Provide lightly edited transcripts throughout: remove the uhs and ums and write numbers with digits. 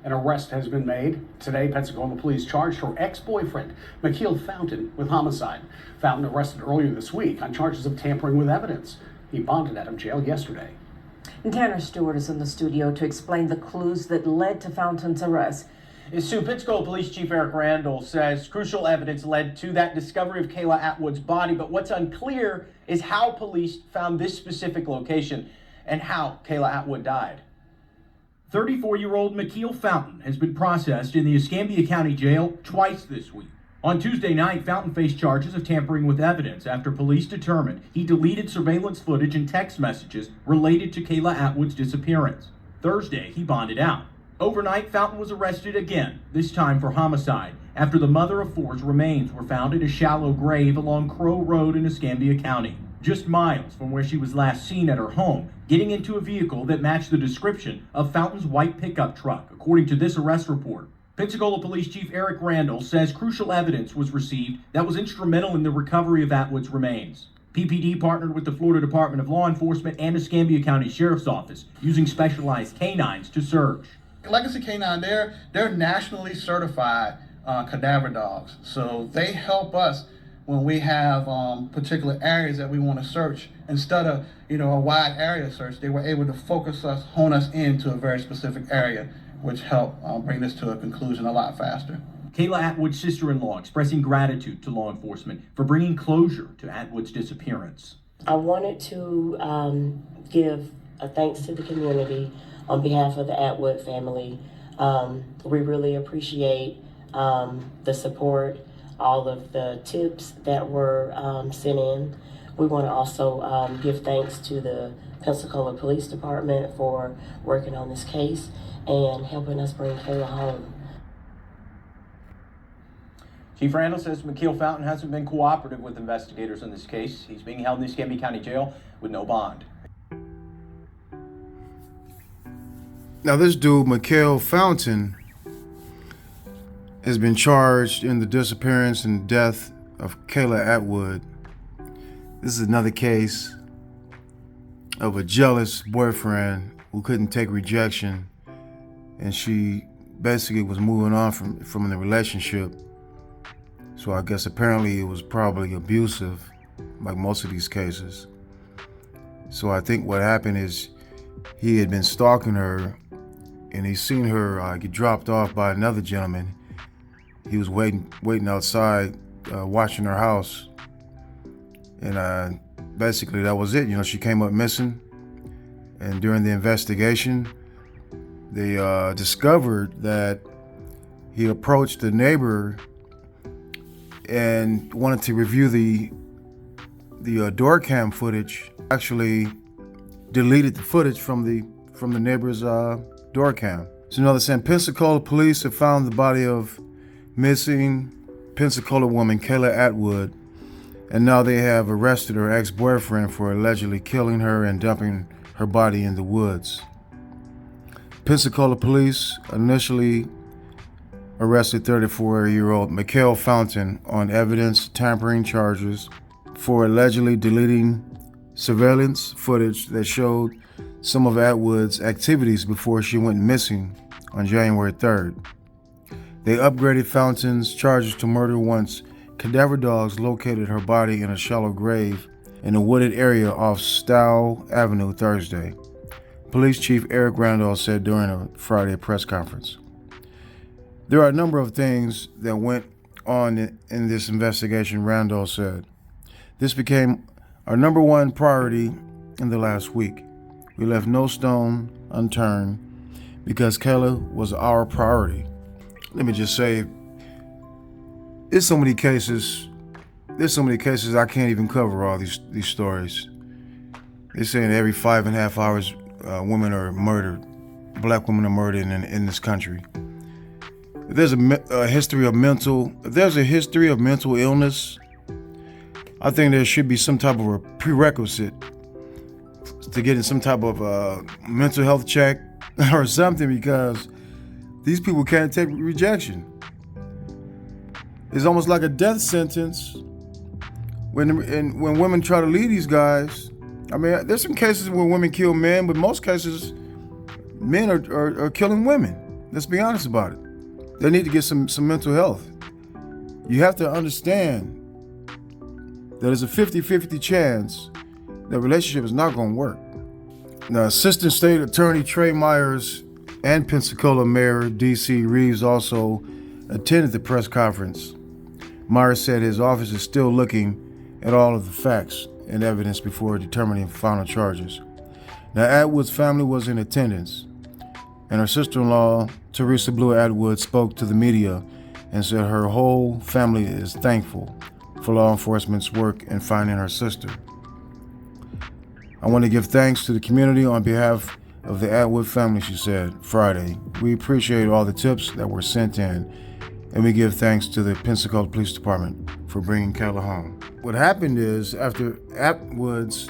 An arrest has been made. Today, Pensacola police charged her ex-boyfriend, McKeel Fountain, with homicide. Fountain arrested earlier this week on charges of tampering with evidence. He bonded out of jail yesterday. Tanner Stewart is in the studio to explain the clues that led to Fountain's arrest. Sue, Pensacola Police Chief Eric Randall says crucial evidence led to that discovery of Kayla Atwood's body, but what's unclear is how police found this specific location and how Kayla Atwood died. 34-year-old McKeel Fountain has been processed in the Escambia County Jail twice this week. On Tuesday night, Fountain faced charges of tampering with evidence after police determined he deleted surveillance footage and text messages related to Kayla Atwood's disappearance. Thursday, he bonded out. Overnight, Fountain was arrested again, this time for homicide, after the mother of four's remains were found in a shallow grave along Crow Road in Escambia County, just miles from where she was last seen at her home, getting into a vehicle that matched the description of Fountain's white pickup truck, according to this arrest report. Pensacola Police Chief Eric Randall says crucial evidence was received that was instrumental in the recovery of Atwood's remains. PPD partnered with the Florida Department of Law Enforcement and Escambia County Sheriff's Office, using specialized canines to search. Legacy Canine, they're nationally certified cadaver dogs, so they help us when we have particular areas that we want to search. Instead of a wide area search, they were able to hone us into a very specific area, which helped bring this to a conclusion a lot faster. Kayla Atwood's sister-in-law expressing gratitude to law enforcement for bringing closure to Atwood's disappearance. I wanted to give a thanks to the community on behalf of the Atwood family. We really appreciate the support, all of the tips that were sent in. We want to also give thanks to the Pensacola Police Department for working on this case and helping us bring Kayla home. Chief Randall says McKeel Fountain hasn't been cooperative with investigators in this case. He's being held in the Escambia County Jail with no bond. Now, this dude, McKeel Fountain, has been charged in the disappearance and death of Kayla Atwood. This is another case of a jealous boyfriend who couldn't take rejection, and she basically was moving on from the relationship. So I guess apparently it was probably abusive, like most of these cases. So I think what happened is he had been stalking her, and he seen her get dropped off by another gentleman. He was waiting outside, watching her house, and basically that was it. She came up missing, and during the investigation, they discovered that he approached the neighbor and wanted to review the door cam footage. Actually deleted the footage from the neighbor's door cam. So now they're saying Pensacola police have found the body of missing Pensacola woman Kayla Atwood, and now they have arrested her ex-boyfriend for allegedly killing her and dumping her body in the woods. Pensacola police initially arrested 34-year-old McKeel Fountain on evidence tampering charges for allegedly deleting surveillance footage that showed some of Atwood's activities before she went missing on January 3rd. They upgraded Fountain's charges to murder once cadaver dogs located her body in a shallow grave in a wooded area off Stow Avenue Thursday, Police Chief Eric Randall said during a Friday press conference. There are a number of things that went on in this investigation, Randall said. This became our number one priority in the last week. We left no stone unturned because Kayla was our priority. Let me just say, there's so many cases I can't even cover all these stories. They're saying every 5.5 hours, women are murdered, black women are murdered in this country. If there's a history of mental illness, I think there should be some type of a prerequisite to getting some type of mental health check or something, because these people can't take rejection. It's almost like a death sentence when women try to leave these guys. I mean, there's some cases where women kill men, but most cases, men are killing women. Let's be honest about it. They need to get some mental health. You have to understand that there's a 50-50 chance that relationship is not going to work. Now, Assistant State Attorney Trey Myers and Pensacola Mayor D.C. Reeves also attended the press conference. Myers said his office is still looking at all of the facts and evidence before determining final charges. Now, Atwood's family was in attendance, and her sister-in-law, Teresa Blue Atwood, spoke to the media and said her whole family is thankful for law enforcement's work in finding her sister. I want to give thanks to the community on behalf of the Atwood family, she said Friday. We appreciate all the tips that were sent in, and we give thanks to the Pensacola Police Department for bringing Kayla home. What happened is after Atwood's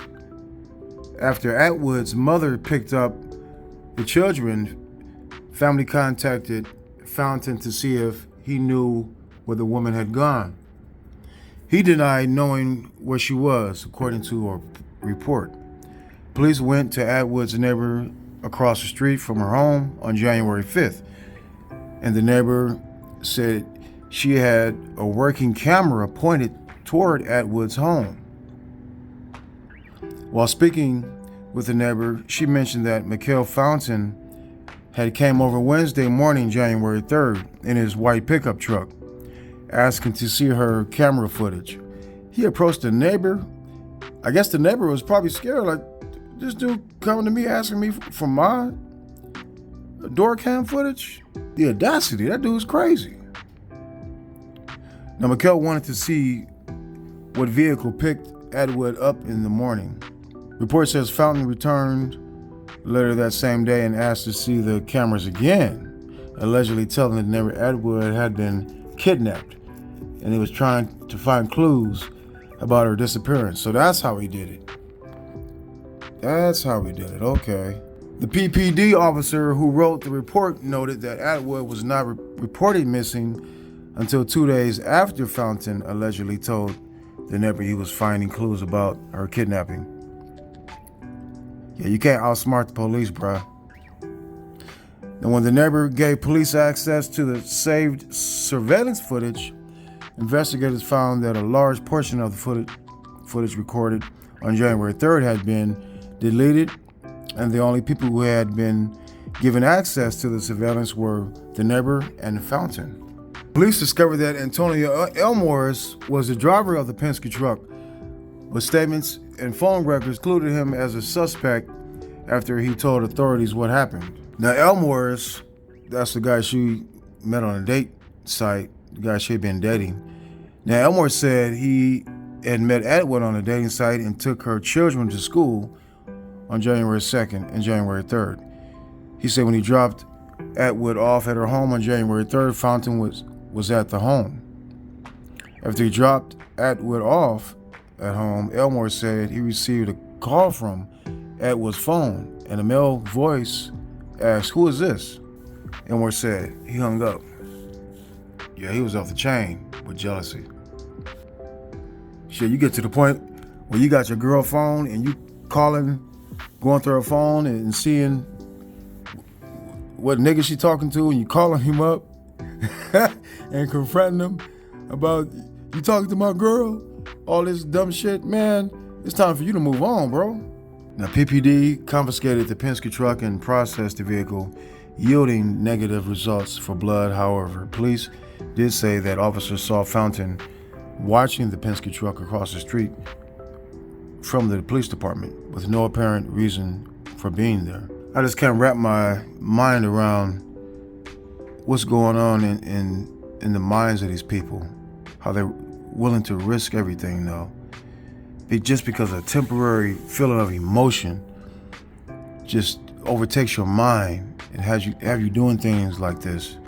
mother picked up the children, family contacted Fountain to see if he knew where the woman had gone. He denied knowing where she was, according to a report. Police went to Atwood's neighbor across the street from her home on January 5th, and the neighbor said she had a working camera pointed toward Atwood's home. While speaking with the neighbor, she mentioned that Mikhail Fountain had came over Wednesday morning, January 3rd, in his white pickup truck, asking to see her camera footage. He approached the neighbor. I guess the neighbor was probably scared, like, this dude coming to me asking me for my door cam footage? The audacity, that dude's crazy. Now, Mikhail wanted to see what vehicle picked Atwood up in the morning. Report says Fountain returned later that same day and asked to see the cameras again, allegedly telling the neighbor Atwood had been kidnapped and he was trying to find clues about her disappearance. So that's how he did it. Okay. The PPD officer who wrote the report noted that Atwood was not reported missing until 2 days after Fountain allegedly told the neighbor he was finding clues about her kidnapping. Yeah, you can't outsmart the police, bruh. And when the neighbor gave police access to the saved surveillance footage, investigators found that a large portion of the footage recorded on January 3rd had been deleted, and the only people who had been given access to the surveillance were the neighbor and Fountain. Police discovered that Antonio Elmores was the driver of the Penske truck, but statements and phone records included him as a suspect after he told authorities what happened. Now, Elmores, that's the guy she met on a date site, the guy she'd been dating. Now, Elmore said he had met Atwood on a dating site and took her children to school on January 2nd and January 3rd. He said when he dropped Atwood off at her home on January 3rd, Fountain was at the home. After he dropped Atwood off at home, Elmore said he received a call from Atwood's phone, and a male voice asked, "Who is this?" Elmore said he hung up. Yeah, he was off the chain with jealousy. Shit, you get to the point where you got your girl phone and you going through her phone and seeing what nigga she talking to, and you calling him up and confronting him about, you talking to my girl, all this dumb shit. Man, it's time for you to move on, bro. Now, PPD confiscated the Penske truck and processed the vehicle, yielding negative results for blood. However, police did say that officers saw Fountain watching the Penske truck across the street from the police department with no apparent reason for being there. I just can't wrap my mind around what's going on in the minds of these people, how they're willing to risk everything though. Just because a temporary feeling of emotion just overtakes your mind and have you doing things like this.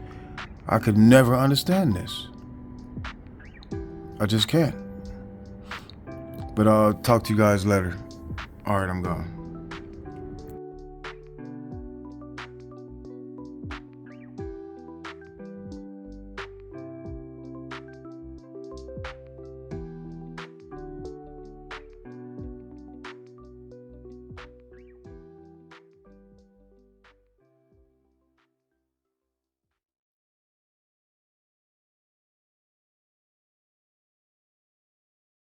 I could never understand this. I just can't. But I'll talk to you guys later. All right, I'm gone.